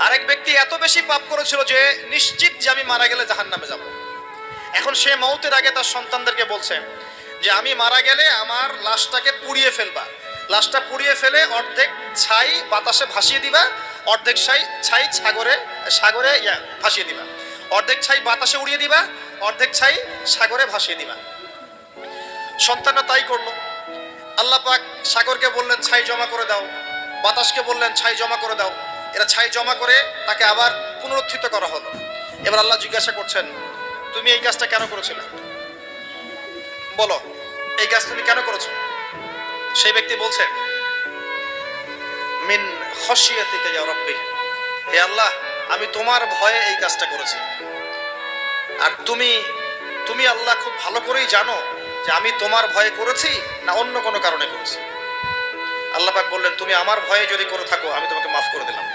আরেক ব্যক্তি এত বেশি পাপ করেছিল যে নিশ্চিত যে আমি মারা গেলে জাহান্নামে যাব। এখন সে মৌতের আগে তার সন্তানদেরকে বলছে যে আমি মারা গেলে আমার লাশটাকে পুড়িয়ে ফেলবা, লাশটা পুড়িয়ে ফেলে অর্ধেক ছাই বাতাসে ভাসিয়ে দিবা, অর্ধেক ছাই সাগরে ভাসিয়ে দিবা, অর্ধেক ছাই বাতাসে উড়িয়ে দিবা, অর্ধেক ছাই সাগরে ভাসিয়ে দিবা। সন্তানরা তাই করলো। আল্লাহ পাক সাগরকে বললেন ছাই জমা করে দাও, বাতাসকে বললেন ছাই জমা করে দাও। এরা ছাই জমা করে তাকে আবার পুনরুত্থিত করা হলো। এবার আল্লাহ জিজ্ঞাসা করছেন, তুমি এই কাজটা কেন করেছিলে? বলো, এই কাজ তুমি কেন করেছো? সেই ব্যক্তি বলছে, মিন খশিয়াতিকা ইয়া রাব্বি, হে আল্লাহ, আমি তোমার ভয়ে এই কাজটা করেছি। আর তুমি আল্লাহ খুব ভালো করেই জানো যে আমি তোমার ভয়ে করেছি না অন্য কোনো কারণে করেছি। আল্লাহ পাক বললেন, তুমি আমার ভয়ে যদি করে থাকো আমি তোমাকে মাফ করে দিলাম।